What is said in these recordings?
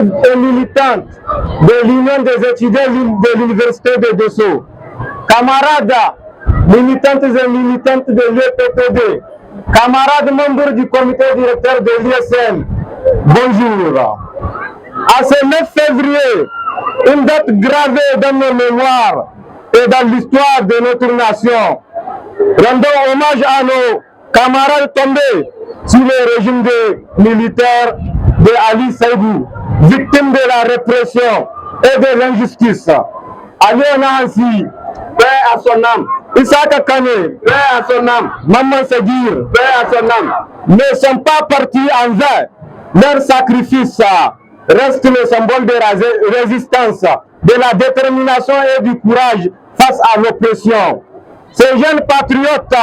et militante de l'Union des étudiants de l'Université de Dosso, camarades militantes et militantes de l'UPTD, camarades membres du comité directeur de l'ISN, bonjour. À ce 9 février, une date gravée dans nos mémoires et dans l'histoire de notre nation, rendons hommage à nos camarades tombés sous le régime des militaires de Ali Saïdou, victimes de la répression et de l'injustice. Ali Onansi, paix à son âme. Issaka Kane, paix à son âme. Maman Seguir, paix à son âme. Ne sont pas partis en vain. Leur sacrifice reste le symbole de résistance, de la détermination et du courage face à l'oppression. Ces jeunes patriotes,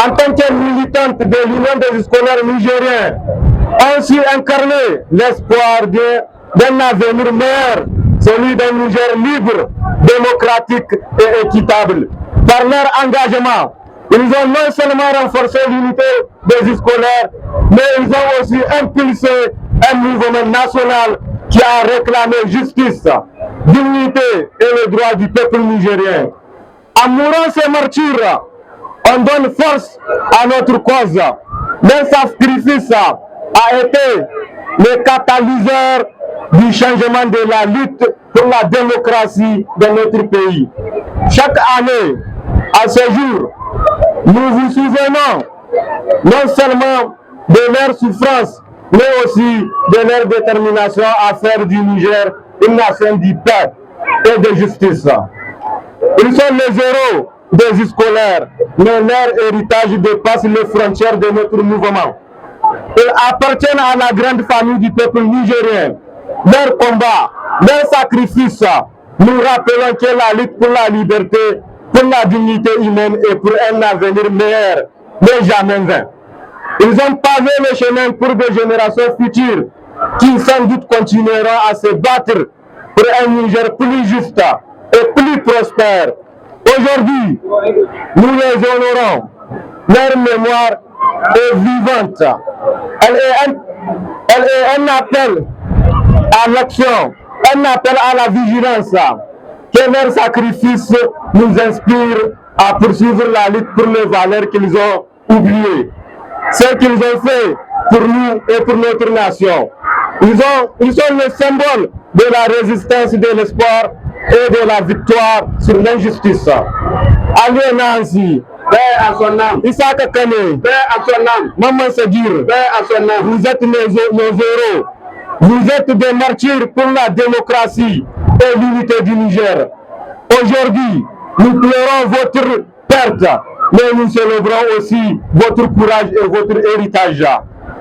en tant que militantes de l'Union des scolaires nigériens, ont su incarner l'espoir d'un avenir meilleur, celui d'un Niger libre, démocratique et équitable. Par leur engagement, ils ont non seulement renforcé l'unité des scolaires, mais ils ont aussi impulsé un mouvement national qui a réclamé justice, dignité et le droit du peuple nigérien. En mourant ces martyrs, on donne force à notre cause. Leur sacrifice a été le catalyseur du changement de la lutte pour la démocratie dans notre pays. Chaque année, à ce jour, nous vous souvenons non seulement de leur souffrance, mais aussi de leur détermination à faire du Niger une nation de paix et de justice. Ils sont les héros des scolaires, mais leur héritage dépasse les frontières de notre mouvement. Ils appartiennent à la grande famille du peuple nigérien. Leur combat, leur sacrifice, nous rappelons que la lutte pour la liberté, pour la dignité humaine et pour un avenir meilleur n'est jamais vain. Ils ont pavé le chemin pour des générations futures qui sans doute continueront à se battre pour un Niger plus juste et plus prospère. Aujourd'hui, nous les honorons. Leur mémoire est vivante. Elle est un appel à l'action, un appel à la vigilance. Que leur sacrifice nous inspire à poursuivre la lutte pour les valeurs qu'ils ont oubliées. Ce qu'ils ont fait pour nous et pour notre nation. Ils sont le symbole de la résistance, de l'espoir et de la victoire sur l'injustice. Ali Onansi, paix à son âme. Issaka Kane, paix à son âme. Maman Seguir, paix à son âme. Vous êtes nos héros. Vous êtes des martyrs pour la démocratie et l'unité du Niger. Aujourd'hui, nous pleurons votre perte, mais nous célébrons aussi votre courage et votre héritage.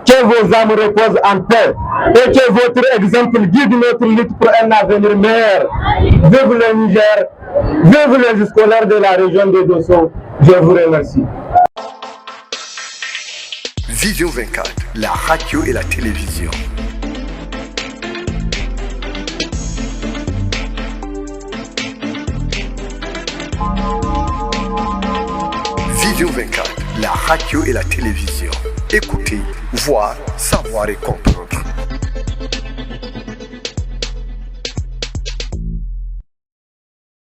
Que vos âmes reposent en paix et que votre exemple guide notre lutte pour un avenir meilleur. Vive le Niger, vive les scolaires de la région de Dosso. Je vous remercie. Vision 24, la radio et la télévision. Vision 24, la radio et la télévision. Écoutez, voir, savoir et comprendre.